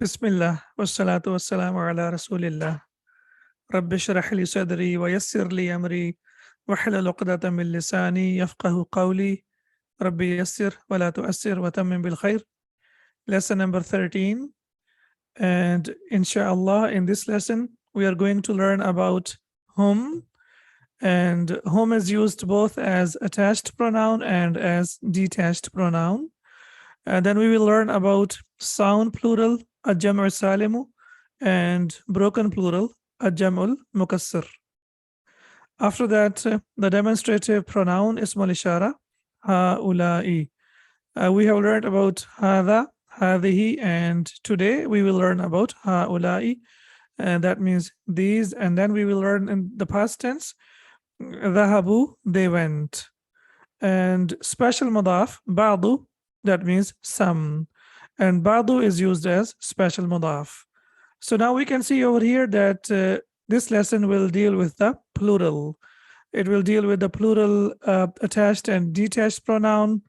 Bismillah, wassalatu wassalamu ala rasulillah. Rabbi shrah li sadri wa yassir li amri wahlul uqdatan min lisani yafqahu qawli. Rabbi yassir wa la tu'assir wa tammim bil khair. Lesson number 13. And inshallah, in this lesson, we are going to learn about whom. And whom is used both as attached pronoun and as detached pronoun. And then we will learn about sound plural, الجمع السالم, and broken plural, الجمع المكسر. After that, the demonstrative pronoun اسم الإشارة هؤلاء. We have learned about هذا, هذه, and today we will learn about هؤلاء, and that means these. And then we will learn in the past tense, ذهبوا, they went. And special مضاف بعض, that means some, and ba'du is used as special mudaf. So now we can see over here that this lesson will deal with the plural. It will deal with the plural attached and detached pronoun,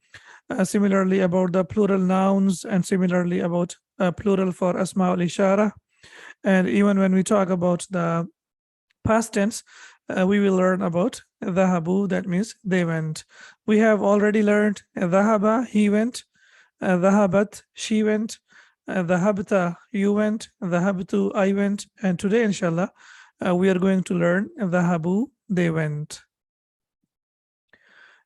similarly about the plural nouns, and similarly about plural for asma al-ishara. And even when we talk about the past tense, we will learn about dhahabu, that means they went. We have already learned dhahaba, he went, dhahabat, she went, dhahabta, you went, dhahabtu, I went, and today inshallah we are going to learn dhahabu, they went.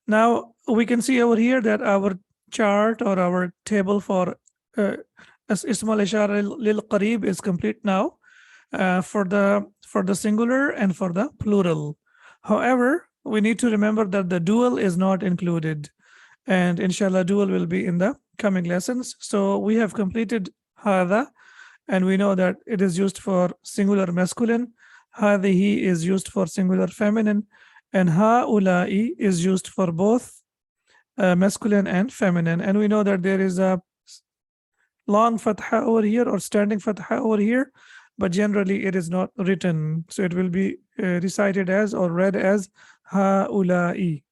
Now we can see over here that our chart or our table for ism al-ishara lil qarib is complete now, for the singular and for the plural. However, we need to remember that the dual is not included, and inshallah dual will be in the coming lessons. So we have completed hada, and we know that it is used for singular masculine, hadihi is used for singular feminine, and haula'i is used for both masculine and feminine. And we know that there is a long fatha over here or standing fatha over here, but generally it is not written, so it will be recited as or read as haula'i,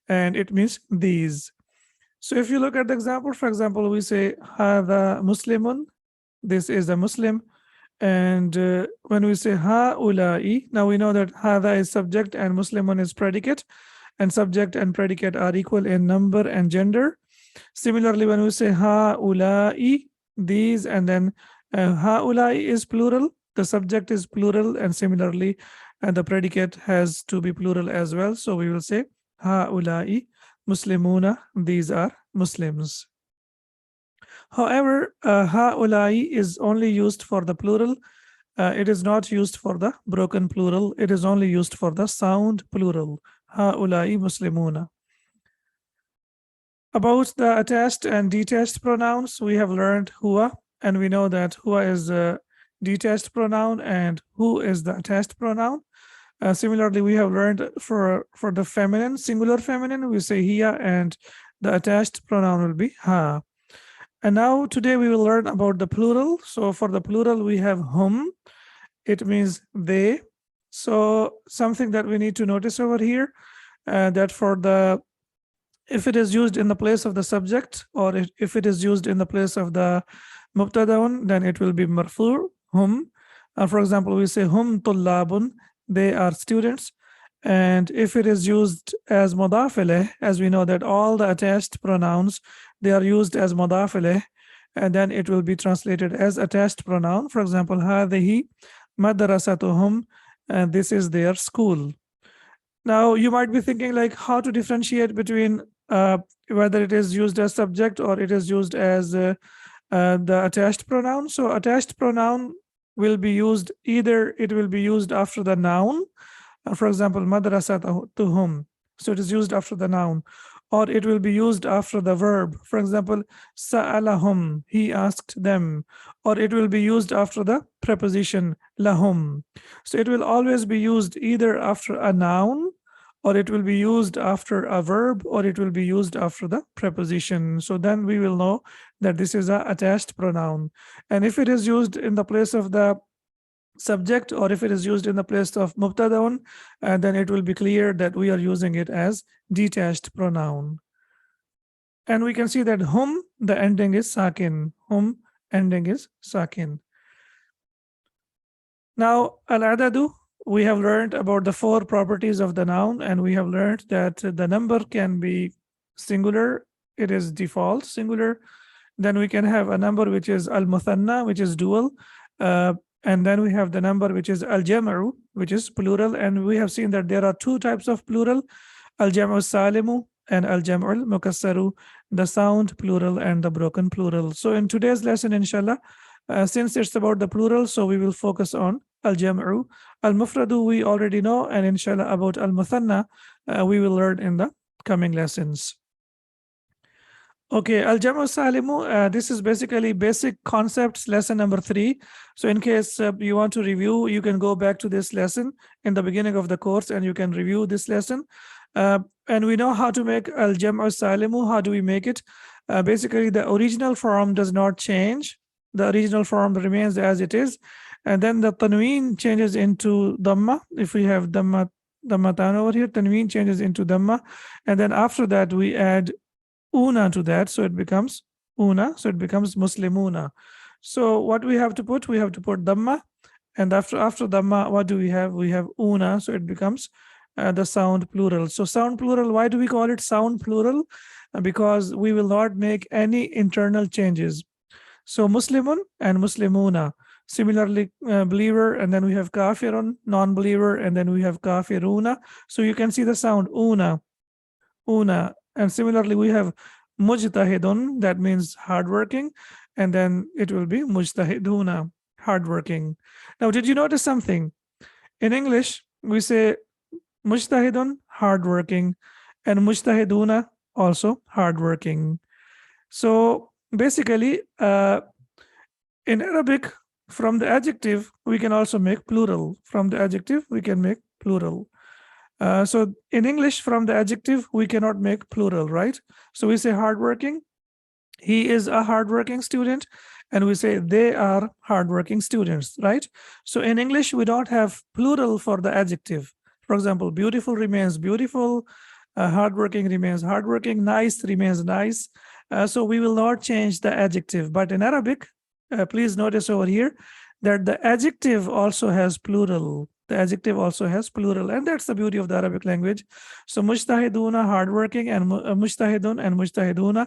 and it means these. So if you look at the example, for example, we say hadha muslimun, this is a Muslim. And when we say haula'i, now we know that hadha is subject and muslimun is predicate, and subject and predicate are equal in number and gender. Similarly, when we say haula'i, these, and then haula'i is plural, the subject is plural, and similarly the predicate has to be plural as well. So we will say haula'i muslimuna, these are Muslims. However, haula'i is only used for the plural. It is not used for the broken plural. It is only used for the sound plural. Haula'i muslimuna. About the attached and detached pronouns, we have learned huwa, and we know that huwa is a detached pronoun and hu is the attached pronoun. Similarly, we have learned for the feminine, singular feminine, we say hiya, and the attached pronoun will be ha. And now today we will learn about the plural. So for the plural, we have hum. It means they. So something that we need to notice over here, that for the, if it is used in the place of the subject, or if it is used in the place of the mubtadaun, then it will be marfu, hum. For example, we say hum tullabun, they are students. And if it is used as mudaf ilayh, as we know that all the attached pronouns, they are used as mudaf ilayh, and then it will be translated as attached pronoun. For example, hadhihi madrasatuhum, and this is their school. Now you might be thinking like how to differentiate between whether it is used as subject or it is used as the attached pronoun. So attached pronoun will be used, either it will be used after the noun, for example, madrasatuhum, so it is used after the noun, or it will be used after the verb. For example, sa'alahum, he asked them, or it will be used after the preposition lahum. So it will always be used either after a noun, or it will be used after a verb, or it will be used after the preposition. So then we will know that this is an attached pronoun. And if it is used in the place of the subject, or if it is used in the place of mubtadaun, then it will be clear that we are using it as detached pronoun. And we can see that hum, the ending is sakin, hum, ending is sakin. Now, al-adadu, we have learned about the 4 properties of the noun, and we have learned that the number can be singular, it is default singular. Then we can have a number which is al-muthanna, which is dual. And then we have the number which is al-jam'u, which is plural. And we have seen that there are 2 types of plural, al-jam'u salimu and al-jam'u al-mukassaru, the sound plural and the broken plural. So in today's lesson, inshallah, since it's about the plural, so we will focus on al-jam'u. Al-mufradu we already know, and inshallah about al-muthanna we will learn in the coming lessons. Okay, al-jam'u salimu, this is basically basic concepts, lesson number 3. So in case you want to review, you can go back to this lesson in the beginning of the course and you can review this lesson. And we know how to make al-jam'u salimu. How do we make it? Basically, the original form does not change. The original form remains as it is. And then the tanween changes into dhamma. If we have dhammatan over here, tanween changes into dhamma. And then after that, we add una to that, so it becomes una, so it becomes muslimuna. So what we have to put dhamma, and after dhamma, what do we have? We have una, so it becomes the sound plural. So sound plural, why do we call it sound plural? Because we will not make any internal changes. So muslimun and muslimuna. Similarly, believer, and then we have kafirun, non-believer, and then we have kafiruna. So you can see the sound una. And similarly, we have mujtahidun, that means hardworking, and then it will be mujtahiduna, hardworking. Now, did you notice something? In English, we say mujtahidun, hardworking, and mujtahiduna, also hardworking. So basically, in Arabic, from the adjective, we can also make plural. From the adjective, we can make plural. So in English, from the adjective, we cannot make plural, right? So we say hardworking. He is a hardworking student. And we say they are hardworking students, right? So in English, we don't have plural for the adjective. For example, beautiful remains beautiful. Hardworking remains hardworking. Nice remains nice. So we will not change the adjective. But in Arabic, please notice over here that the adjective also has plural. The adjective also has plural, and that's the beauty of the Arabic language. So mujtahiduna, hardworking, and mujtahidun and mujtahiduna.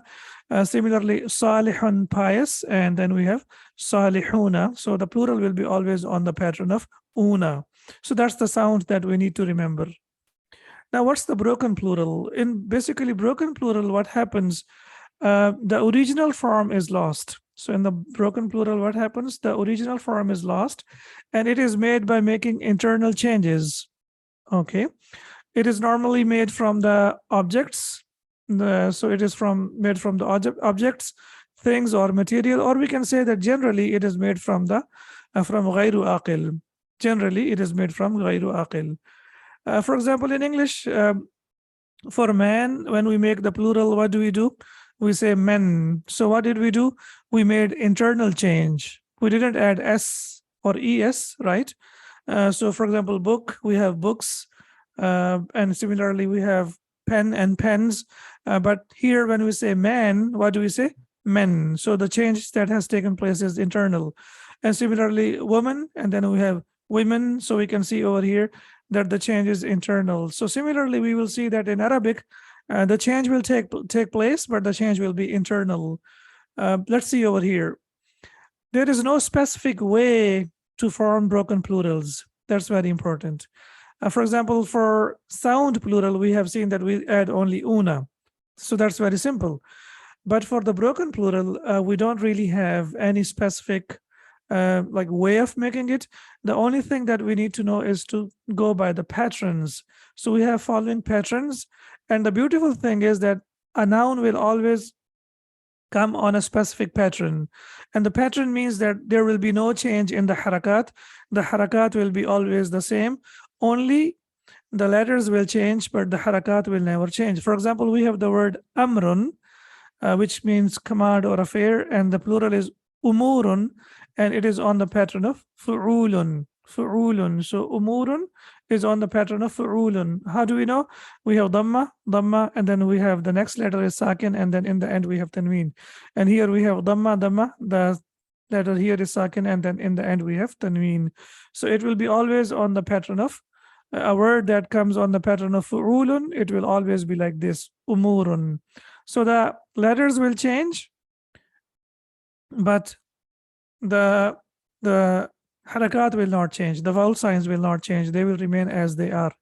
Similarly, salihun, pious, and then we have salihuna. So the plural will be always on the pattern of una. So that's the sound that we need to remember. Now, what's the broken plural? In basically broken plural, what happens? The original form is lost. So in the broken plural, what happens? The original form is lost, and it is made by making internal changes. Okay, it is normally made from the objects. So it is made from the objects, things, or material, or we can say that generally it is made from the from ghayru aqil. Generally, it is made from ghayru aqil. For example, in English, for man, when we make the plural, what do? We say men. So what did we do? We made internal change. We didn't add s or es, right? So for example, book, we have books, and similarly we have pen and pens. But here when we say man, what do we say? Men. So the change that has taken place is internal. And similarly, woman, and then we have women. So we can see over here that the change is internal. So similarly, we will see that in Arabic, the change will take place, but the change will be internal. Let's see over here. There is no specific way to form broken plurals. That's very important. For example, for sound plural, we have seen that we add only una. So that's very simple. But for the broken plural, we don't really have any specific like way of making it. The only thing that we need to know is to go by the patterns. So we have following patterns. And the beautiful thing is that a noun will always come on a specific pattern. And the pattern means that there will be no change in the harakat. The harakat will be always the same. Only the letters will change, but the harakat will never change. For example, we have the word amrun, which means command or affair, and the plural is umurun, and it is on the pattern of fu'ulun. Fu'ulun. So umurun is on the pattern of fu'ulun. How do we know? We have dhamma, and then we have the next letter is sakin, and then in the end we have tanween. And here we have dhamma, the letter here is sakin, and then in the end we have tanween. So it will be always on the pattern of a word that comes on the pattern of fu'ulun. It will always be like this, umurun. So the letters will change, but the the harakat will not change. The vowel signs will not change. They will remain as they are.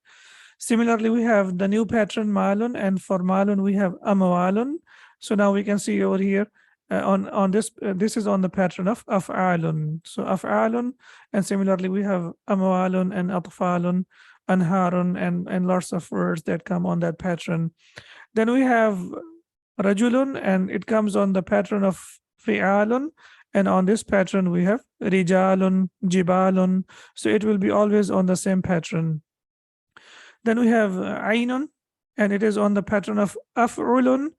Similarly, we have the new pattern malun, and for malun we have amwalun. So now we can see over here on this this is on the pattern of af'alun. So af'alun, and similarly we have amwalun and atfalun, anharun, and lots of words that come on that pattern. Then we have rajulun, and it comes on the pattern of fi'alun, and on this pattern we have rijalun, jibalun. So it will be always on the same pattern. Then we have ainun, and it is on the pattern of af'ulun.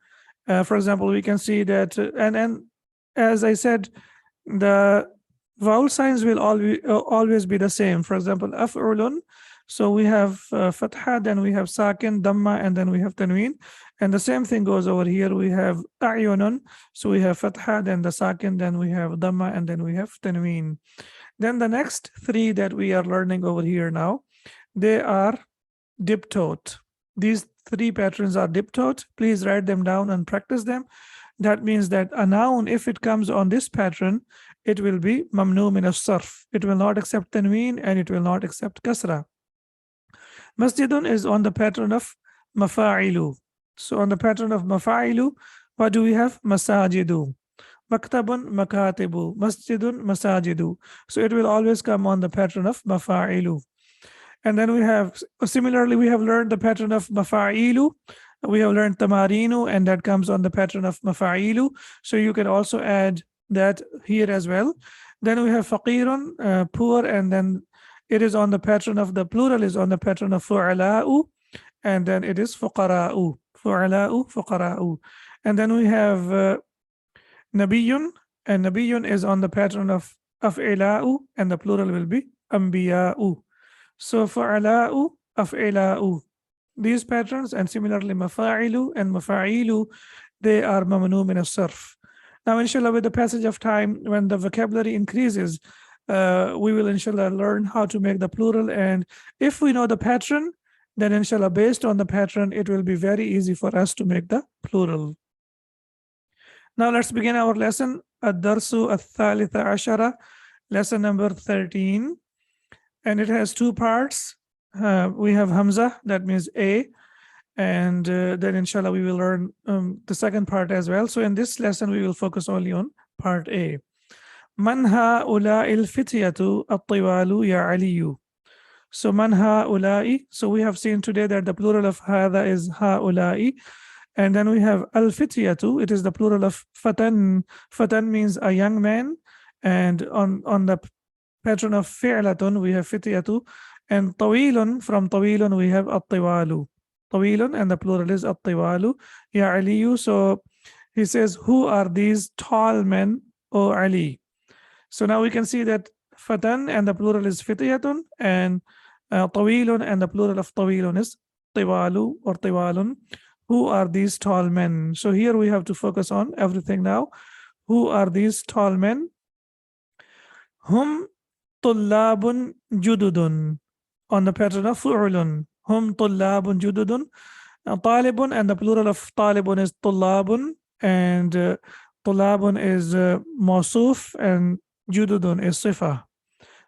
For example, we can see that, and as I said, the vowel signs will always be the same. For example, af'ulun. So we have fatha, then we have sakin, damma, and then we have tanween. And the same thing goes over here. We have a'yunun. So we have fatha, then the sakin, then we have damma, and then we have tanween. Then the next three that we are learning over here now, they are diptote. These three patterns are diptote. Please write them down and practice them. That means that a noun, if it comes on this pattern, it will be mamnu min as-sarf. It will not accept tanween and it will not accept kasra. Masjidun is on the pattern of mafa'ilu. So on the pattern of mafa'ilu, what do we have? Masajidu. Maktabun, makatibu. Masjidun, masajidu. So it will always come on the pattern of mafa'ilu. And then we have, similarly, we have learned the pattern of mafa'ilu. We have learned tamarinu, and that comes on the pattern of mafa'ilu. So you can also add that here as well. Then we have faqirun, poor, and then it is on the pattern of, the plural is on the pattern of fu'ala'u, and then it is fuqara'u, fu'ala'u, fuqara'u. And then we have nabiyun, and nabiyun is on the pattern of af'ila'u, and the plural will be anbiya'u. So fa'ala'u, af'ila'u. These patterns, and similarly mafa'ilu and mafa'ilu, they are mamnu min as-sarf. Now, inshallah, with the passage of time, when the vocabulary increases, we will inshallah learn how to make the plural. And if we know the pattern, then inshallah, based on the pattern, it will be very easy for us to make the plural. Now let's begin our lesson, ad-darsu al-thalitha ashara, lesson number 13. And it has two parts. We have Hamza, that means A, and then inshallah we will learn the second part as well. So in this lesson we will focus only on part A. Man ha'ula'i al-fityatu at-tiwalu ya aliyu. So man ha'ula'i, so we have seen today that the plural of hadha is ha'ula'i, and then we have al-fityatu, it is the plural of fatan. Fatan means a young man, and on the pattern of fi'latun we have fityatu, and tawilun, from tawilun we have at-tiwalu. Tawilun, and the plural is at-tiwalu ya aliyu. So he says, who are these tall men, O Ali? So now we can see that fatan, and the plural is fityatun, and tawilun, and the plural of tawilun is tiwalu or tiwalun. Who are these tall men? So here we have to focus on everything now. Who are these tall men? Hum tullabun jududun, on the pattern of fu'ulun. Hum tullabun jududun. Talibun, and the plural of talibun is tullabun, and tullabun is mawsuf, and jududun is sifa.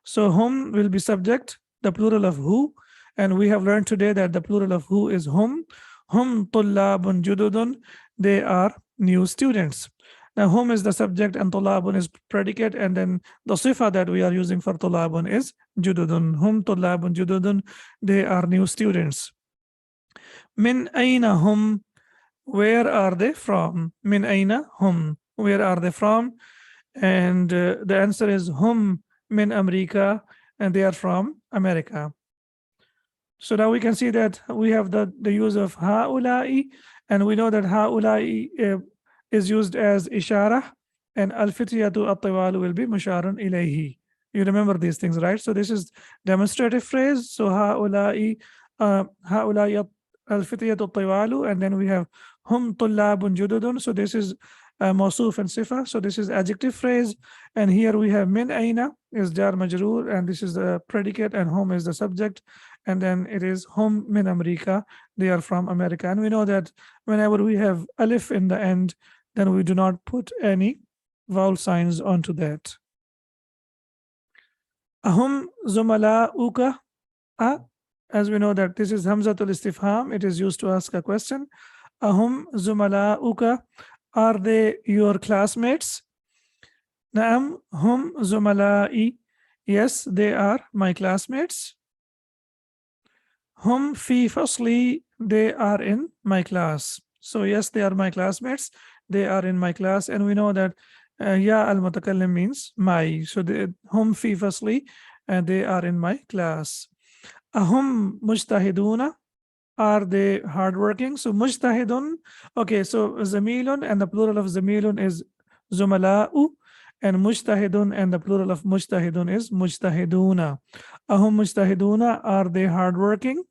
So hum will be subject, the plural of who, and we have learned today that the plural of who is hum. Hum tullabun jududun, they are new students. Now hum is the subject and tullabun is predicate, and then the sifa that we are using for tullabun is jududun. Hum tullabun jududun, they are new students. Min aina hum, where are they from? Min aina hum, where are they from? And the answer is hum min America, and they are from America. So now we can see that we have the use of ha'ula'i, and we know that ha'ula'i is used as ishara, and al-fityatu at-tiwalu will be musharun ilayhi. You remember these things, right? So this is demonstrative phrase. So ha'ula'i al-fityatu at-tiwalu, and then we have hum tullabun jududun. So this is mawsoof and sifa. So this is adjective phrase. And here we have min aina is jar majroor, and this is the predicate, and hum is the subject. And then it is hum min America. They are from America. And we know that whenever we have alif in the end, then we do not put any vowel signs onto that. Ahum zumala'uka. As we know that this is Hamzatul Istifham, it is used to ask a question. Ahum zumala'uka. Are they your classmates? Naam hum zumala'i. Yes, they are my classmates. Hum fi fasli. They are in my class. So yes, they are my classmates. They are in my class. And we know that ya al-mutakallim means my. So hum fi fasli, and they are in my class. Ahum mujtahiduna. Are they hardworking? So mujtahidun. Okay, so zamilun, and the plural of zamilun is zumala'u, and mujtahidun, and the plural of mujtahidun is mujtahiduna. Ahum mujtahiduna. Are they hardworking?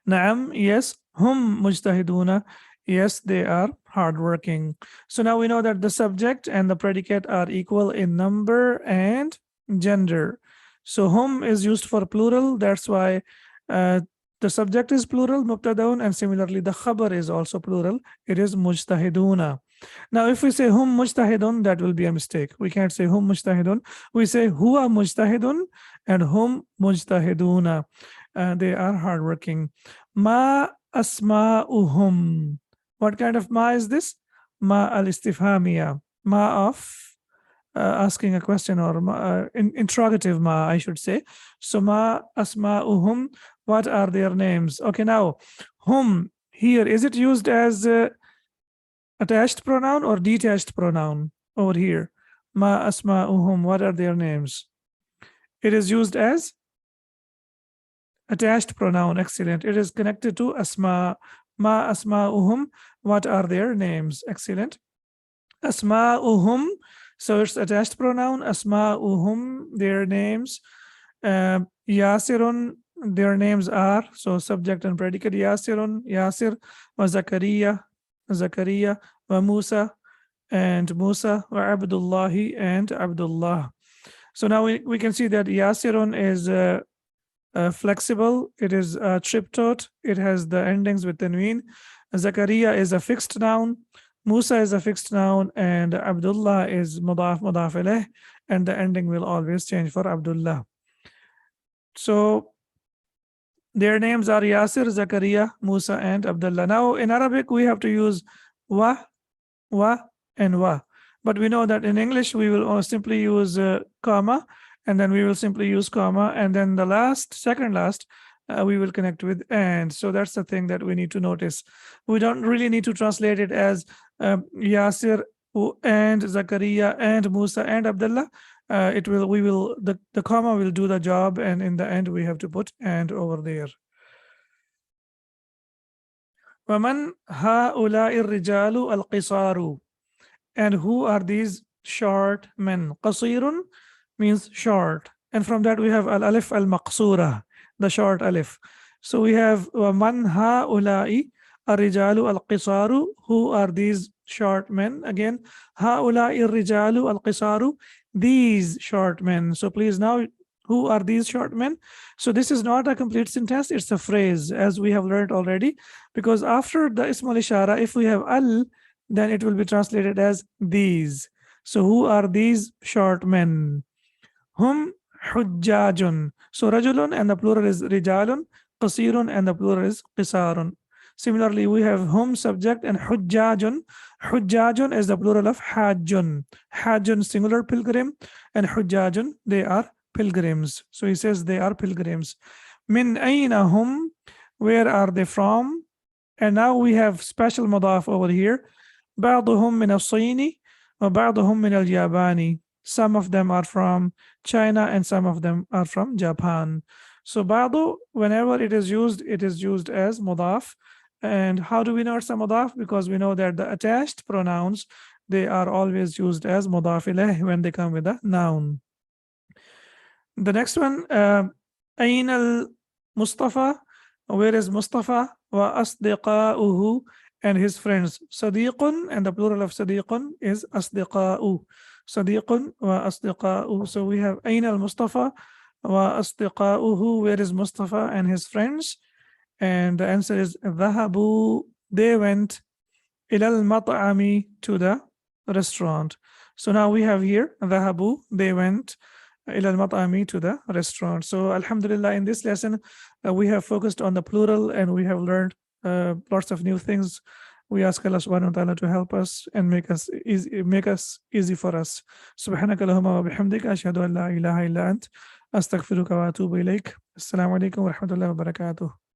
Naam, yes. Hum mujtahiduna. Yes, they are hardworking. So now we know that the subject and the predicate are equal in number and gender. So hum is used for plural. That's why the subject is plural, mubtadaun, and similarly the khabar is also plural. It is mujtahiduna. Now, if we say hum mujtahidun, that will be a mistake. We can't say hum mujtahidun. We say huwa mujtahidun and hum mujtahiduna. They are hardworking. Ma asma'uhum. What kind of ma is this? Ma al-istifhamiya. Ma of asking a question, or interrogative ma, I should say. So ma asma'uhum. What are their names? Okay, now hum here, is it used as attached pronoun or detached pronoun over here? Ma asma'uhum. What are their names? It is used as attached pronoun. Excellent. It is connected to asma. Ma asma'uhum. What are their names? Excellent. Asma'uhum. So it's attached pronoun. Asma'uhum. Their names. Yasirun. Their names are, so subject and predicate. Yasirun, Yasir. Wa Zakaria, Zakaria. Wa Musa, and Musa. Wa Abdullahi, and Abdullah. So now we can see that Yasirun is flexible. It is triptot. It has the endings with tanween. Zakaria is a fixed noun. Musa is a fixed noun, and Abdullah is mudaf ilayh, and the ending will always change for Abdullah. So their names are Yasir, Zakaria, Musa, and Abdullah. Now in Arabic we have to use wa, and wa. But we know that in English we will simply use comma, and then we will simply use comma, and then the second last, we will connect with and. So that's the thing that we need to notice. We don't really need to translate it as Yasir and Zakaria and Musa and Abdullah. The comma will do the job, and in the end we have to put and over there. وَمَنْ هَؤُلَاءِ الرِّجَالُ الْقِصَارُ. And who are these short men? Qasirun means short, and from that we have al-alif al-maqsura, the short alif. So we have وَمَنْ هَؤُلَاءِ الرِّجَالُ الْقِصَارُ. Who are these short men? Again, هَؤُلَاءِ الرِّجَالُ الْقِصَارُ. These short men. So please now, who are these short men? So this is not a complete sentence, it's a phrase, as we have learned already, because after the ism al-ishara, if we have al, then it will be translated as these. So who are these short men? Hum hujjajun. So rajulun, and the plural is rijalun. Qasirun, and the plural is qisarun. Similarly, we have hum subject and hujjajun. Hujjajun is the plural of hajjun. Hajjun singular pilgrim, and hujjajun, they are pilgrims. So he says they are pilgrims. Min ayna hum. Where are they from? And now we have special mudaf over here. بعضهم من الصين وبعضهم من الياباني. Some of them are from China and some of them are from Japan. So بعض, whenever it is used as mudaf. And how do we know it's a mudaf? Because we know that the attached pronouns, they are always used as mudaf ilayh when they come with a noun. The next one, Ain al-Mustafa. Where is Mustafa? Wa asdiqa'uhu. and his friends. Sadiqun, and the plural of Sadiqun is Asdiqa'u. Sadiqun wa Asdiqa'u. So we have Ain al Mustafa wa Asdiqa'uhu. Where is Mustafa and his friends? And the answer is Dhahabu. They went ilal mat'ami, to the restaurant. So now we have here Dhahabu. They went ilal mat'ami, to the restaurant. So Alhamdulillah, in this lesson, we have focused on the plural and we have learned lots of new things. We ask Allah subhanahu wa ta'ala to help us and make us easy for us. Subhanaka Allahumma wa bihamdika ashhadu an la ilaha illa ant astaghfiruka wa atubu ilaik. Assalamu alaikum wa rahmatullahi wa barakatuh.